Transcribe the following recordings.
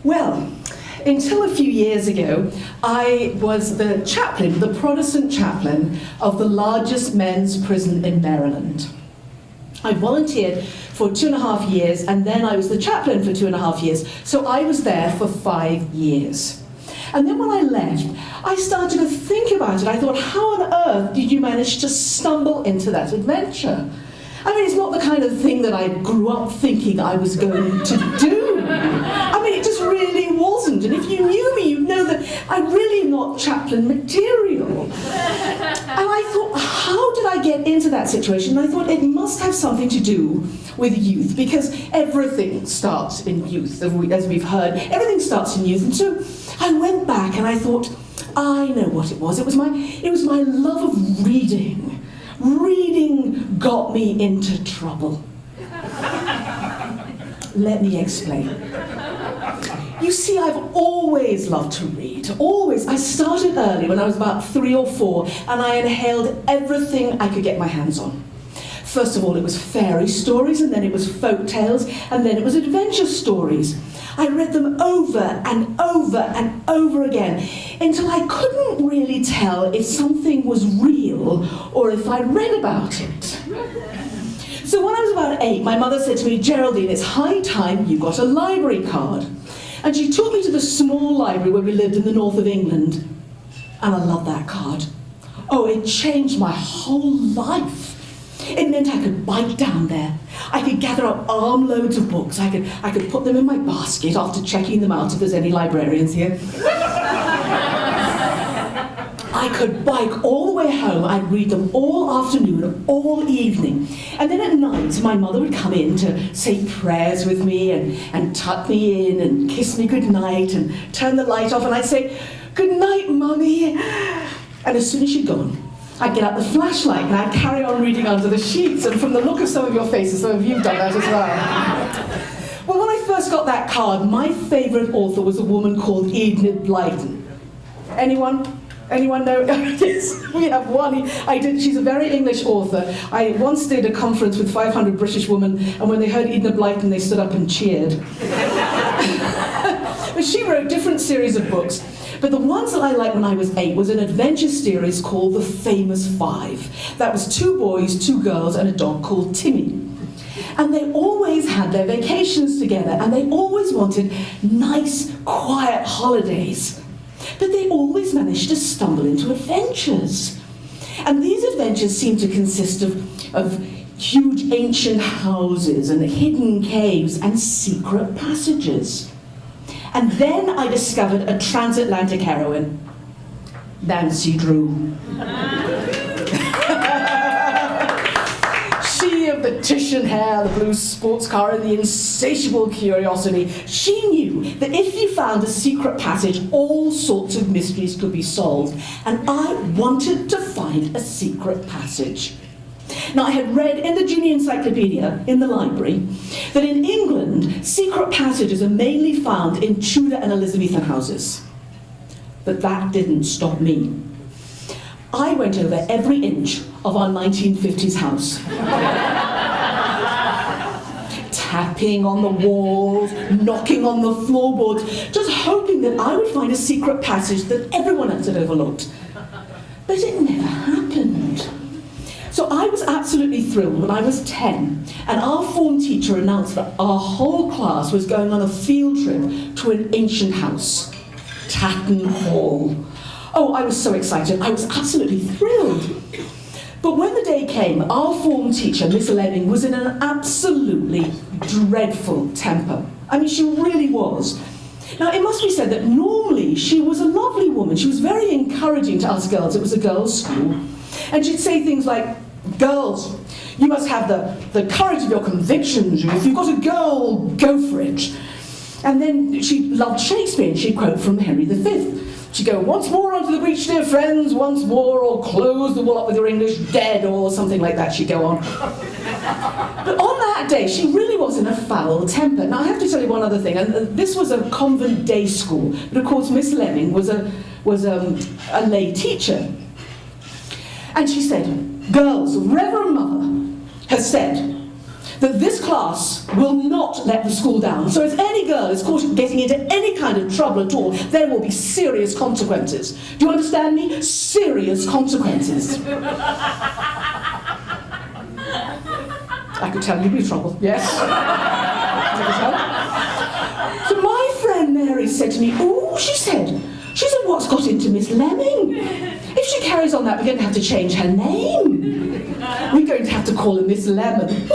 Well, until a few years ago, I was the chaplain, the Protestant chaplain of the largest men's prison in Maryland. I volunteered for 2.5 years, and then I was the chaplain for 2.5 years, so I was there for 5 years. And then when I left, I started to think about it. I thought, how on earth did you manage to stumble into that adventure? I mean, it's not the kind of thing that I grew up thinking I was going to do. I mean, it just really wasn't. And if you knew me, you'd know that I'm really not chaplain material. And I thought, how did I get into that situation? And I thought it must have something to do with youth, because everything starts in youth, as we've heard. Everything starts in youth. And so I went back and I thought, I know what it was. It was my love of reading. Reading got me into trouble. Let me explain. You see, I've always loved to read, always. I started early when I was about 3 or 4, and I inhaled everything I could get my hands on. First of all, it was fairy stories, and then it was folk tales, and then it was adventure stories. I read them over and over and over again until I couldn't really tell if something was real or if I read about it. So when I was about 8, my mother said to me, Geraldine, it's high time you got a library card. And she took me to the small library where we lived in the north of England. And I loved that card. Oh, it changed my whole life. It meant I could bike down there. I could gather up armloads of books. I could put them in my basket after checking them out if there's any librarians here. I could bike all the way home. I'd read them all afternoon, all evening. And then at night, my mother would come in to say prayers with me and tuck me in and kiss me goodnight and turn the light off. And I'd say, good night, Mummy. And as soon as she'd gone, I'd get out the flashlight and I'd carry on reading under the sheets. And from the look of some of your faces, some of you've done that as well. Well, when I first got that card, my favourite author was a woman called Enid Blyton. Anyone know? Yes, we have one. She's a very English author. I once did a conference with 500 British women, and when they heard Enid Blyton, they stood up and cheered. But she wrote different series of books. But the ones that I liked when I was 8 was an adventure series called The Famous Five. That was 2 boys, 2 girls, and a dog called Timmy. And they always had their vacations together, and they always wanted nice, quiet holidays. But they always managed to stumble into adventures. And these adventures seemed to consist of huge ancient houses and hidden caves and secret passages. And then I discovered a transatlantic heroine, Nancy Drew. She of the Titian hair, the blue sports car, and the insatiable curiosity. She knew that if you found a secret passage, all sorts of mysteries could be solved. And I wanted to find a secret passage. Now, I had read in the Junior Encyclopedia in the library that in England, secret passages are mainly found in Tudor and Elizabethan houses. But that didn't stop me. I went over every inch of our 1950s house. Tapping on the walls, knocking on the floorboards, just hoping that I would find a secret passage that everyone else had overlooked. But it never happened. So I was absolutely thrilled when I was 10, and our form teacher announced that our whole class was going on a field trip to an ancient house, Tatton Hall. Oh, I was so excited. I was absolutely thrilled. But when the day came, our form teacher, Miss Lemming, was in an absolutely dreadful temper. I mean, she really was. Now, it must be said that normally she was a lovely woman. She was very encouraging to us girls. It was a girls' school. And she'd say things like, girls, you must have the courage of your convictions. If you've got a goal, go for it. And then she loved Shakespeare, and she'd quote from Henry V. She'd go, once more onto the breach, dear friends, once more, or close the wall up with your English dead, or something like that, she'd go on. But on that day, she really was in a foul temper. Now, I have to tell you one other thing, and this was a convent day school, but of course Miss Lemming was a lay teacher. And she said, girls, Reverend Mother has said that this class will not let the school down. So if any girl is caught getting into any kind of trouble at all, there will be serious consequences. Do you understand me? Serious consequences. I could tell you'd be in trouble, yes? So my friend Mary said to me, "Oh," she said, "what's got into Miss Lemming? If she carries on that, we're going to have to change her name. We're going to have to call her Miss Lemon."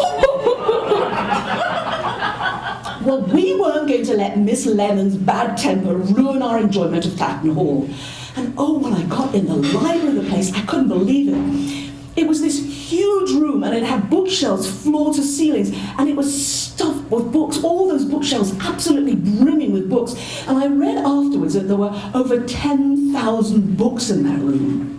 Well, we weren't going to let Miss Lemon's bad temper ruin our enjoyment of Tatton Hall. And oh, when I got in the library of the place, I couldn't believe it. It was this huge room, and it had bookshelves floor to ceilings, and it was stuffed with books, all those bookshelves absolutely brimming with books. And I read afterwards that there were over 10,000 books in that room.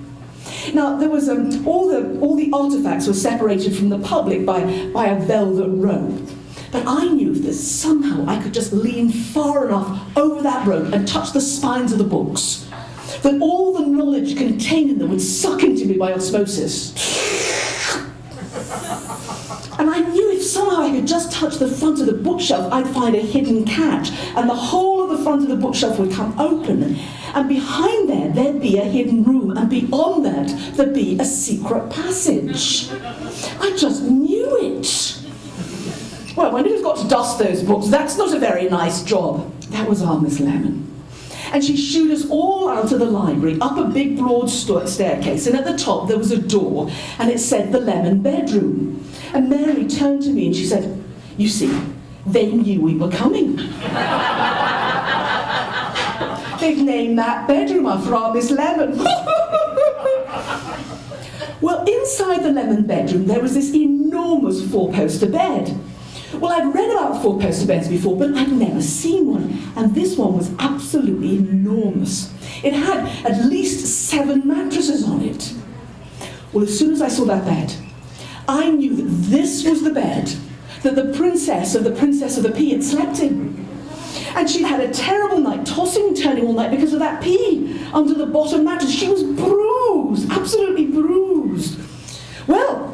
Now, there was all the artifacts were separated from the public by a velvet rope. But I knew that somehow I could just lean far enough over that rope and touch the spines of the books, that all the knowledge contained in them would suck into me by osmosis. And I knew if somehow I could just touch the front of the bookshelf, I'd find a hidden catch, and the whole of the front of the bookshelf would come open, and behind there, there'd be a hidden room, and beyond that, there'd be a secret passage. I just knew it. Well, when who's got to dust those books? That's not a very nice job. That was our Miss Lemon. And she shooed us all out of the library, up a big broad staircase, and at the top there was a door, and it said the Lemon Bedroom. And Mary turned to me and she said, "You see, they knew we were coming. They've named that bedroom after our Miss Lemon." Well, inside the Lemon Bedroom there was this enormous four-poster bed. Well, I'd read about four-poster beds before, but I'd never seen one, and this one was absolutely enormous. It had at least 7 mattresses on it. Well, as soon as I saw that bed, I knew that this was the bed that the Princess of the Pea had slept in. And she'd had a terrible night, tossing and turning all night because of that pea under the bottom mattress. She was bruised, absolutely bruised. Well,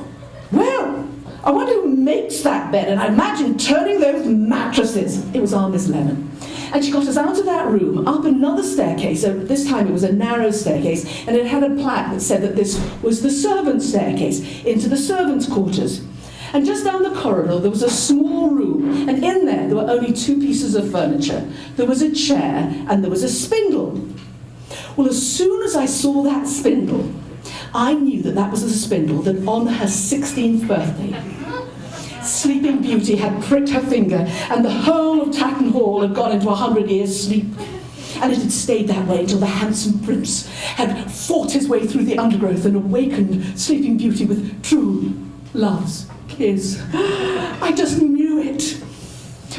I wonder who makes that bed, and I imagine turning those mattresses. It was our Miss Lemon. And she got us out of that room, up another staircase. So this time it was a narrow staircase, and it had a plaque that said that this was the servants' staircase into the servants' quarters. And just down the corridor there was a small room, and in there were only 2 pieces of furniture. There was a chair and there was a spindle. Well, as soon as I saw that spindle, I knew that that was the spindle that on her 16th birthday, Sleeping Beauty had pricked her finger, and the whole of Tatton Hall had gone into 100 years' sleep. And it had stayed that way until the handsome prince had fought his way through the undergrowth and awakened Sleeping Beauty with true love's kiss. I just knew it.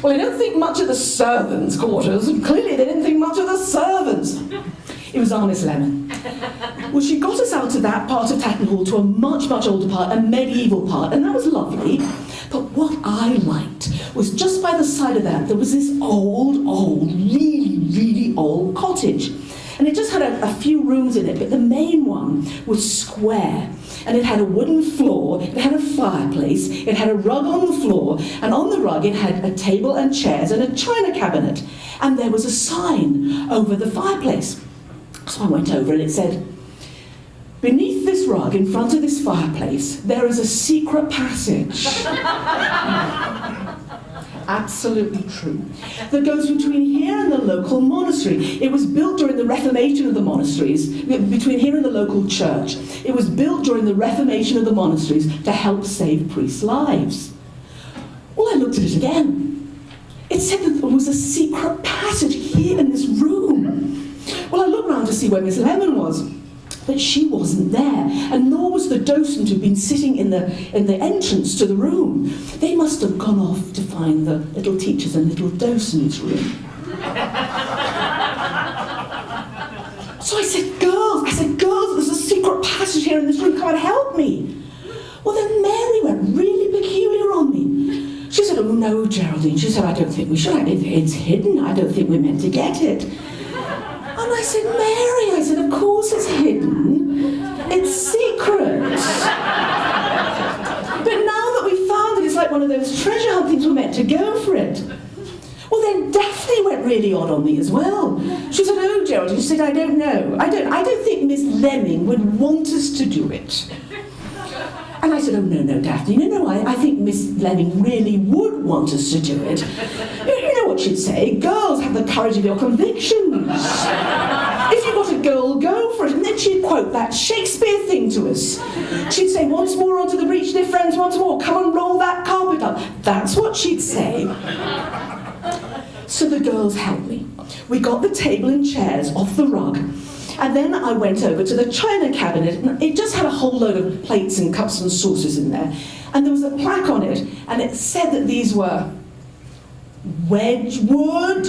Well, I don't think much of the servants' quarters, and clearly they didn't think much of the servants. It was our Miss Lemon. Well, she got us out of that part of Tatton Hall to a much, much older part, a medieval part, and that was lovely. But what I liked was just by the side of that, there was this old, really, really old cottage. And it just had a few rooms in it, but the main one was square. And it had a wooden floor, it had a fireplace, it had a rug on the floor, and on the rug it had a table and chairs and a china cabinet. And there was a sign over the fireplace. So I went over and it said, "Beneath this rug, in front of this fireplace, there is a secret passage." Absolutely true. That goes between here and the local monastery. It was built during the Reformation of the monasteries, between here and the local church. It was built during the Reformation of the monasteries to help save priests' lives. Well, I looked at it again. It said that there was a secret passage here in this room. Well, I looked round to see where Miss Lemon was, but she wasn't there, and nor was the docent who'd been sitting in the entrance to the room. They must have gone off to find the little teachers and little docents' room. So I said, girls, there's a secret passage here in this room, come and help me. Well, then Mary went really peculiar on me. She said, "Oh no, Geraldine," she said, "I don't think we should. It's hidden. I don't think we're meant to get it." And I said, "Mary," I said, "of course it's hidden. It's secret." But now that we found it, it's like one of those treasure hunt things we're meant to go for it. Well, then Daphne went really odd on me as well. She said, oh, Geraldine, she said, I don't know. I don't think Miss Lemming would want us to do it. And I said, oh, no, Daphne, no, I think Miss Lemming really would want us to do it. You know what she'd say, girls have the courage of your convictions. If you've got a goal, go for it. And then she'd quote that Shakespeare thing to us. She'd say, once more onto the breach, dear friends, once more, come and roll that carpet up. That's what she'd say. So the girls helped me. We got the table and chairs off the rug. And then I went over to the china cabinet, and it just had a whole load of plates and cups and saucers in there. And there was a plaque on it, and it said that these were Wedgwood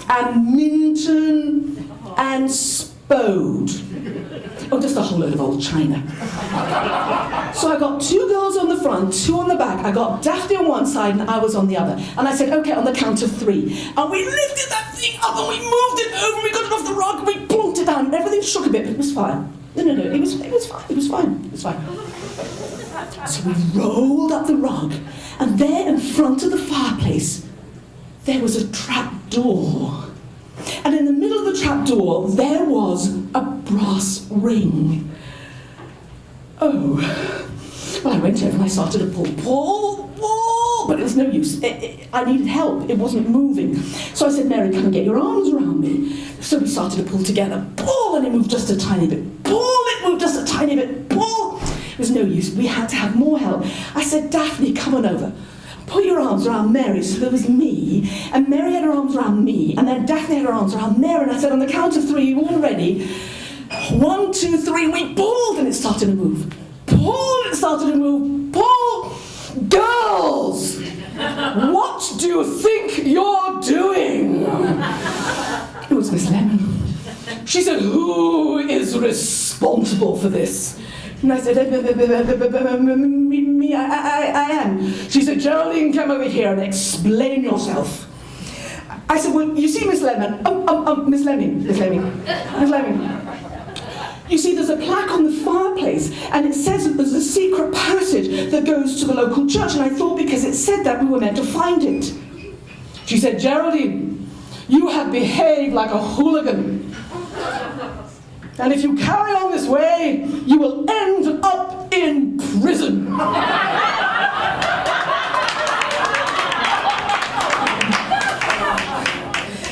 and Minton and Spode. Oh, just a whole load of old china. So I got 2 girls on the front, 2 on the back. I got Daphne on one side and I was on the other. And I said, okay, on the count of 3. And we lifted that thing up and we moved it over, we got it off the rug, and we plonked it down, and everything shook a bit, but it was fine. No, it was fine. So we rolled up the rug, and there in front of the fireplace, there was a trap door. And in the middle of the trap door, there was a brass ring. Oh. Well, I went over and I started to pull, but it was no use. I needed help. It wasn't moving. So I said, Mary, come and get your arms around me. So we started to pull together. Pull, and it moved just a tiny bit. Pull, it moved just a tiny bit. Pull. It was no use. We had to have more help. I said, Daphne, come on over. Put your arms around Mary. So there was me, and Mary had her arms around me, and then Daphne had her arms around Mary, and I said, on the count of 3, you all ready? 1, 2, 3, we pulled, and it started to move. Pull, it started to move. Pull! Girls! What do you think you're doing? It was Miss Lemon. She said, who is responsible for this? And I said, me, I am. She said, Geraldine, come over here and explain yourself. I said, well, you see, Miss Lemon, Miss Lemming. You see, there's a plaque on the fireplace, and it says that there's a secret passage that goes to the local church, and I thought because it said that, we were meant to find it. She said, Geraldine, you have behaved like a hooligan. And if you carry on this way, you will end up in prison.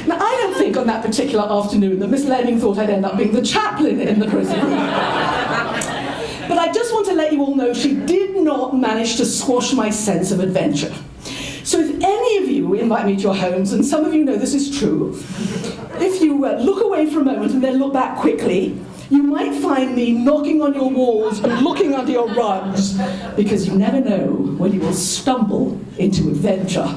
Now, I don't think on that particular afternoon that Miss Lemming thought I'd end up being the chaplain in the prison. But I just want to let you all know she did not manage to squash my sense of adventure. So if any of you invite me to your homes, and some of you know this is true, if you look away for a moment and then look back quickly, you might find me knocking on your walls and looking under your rugs, because you never know when you will stumble into adventure.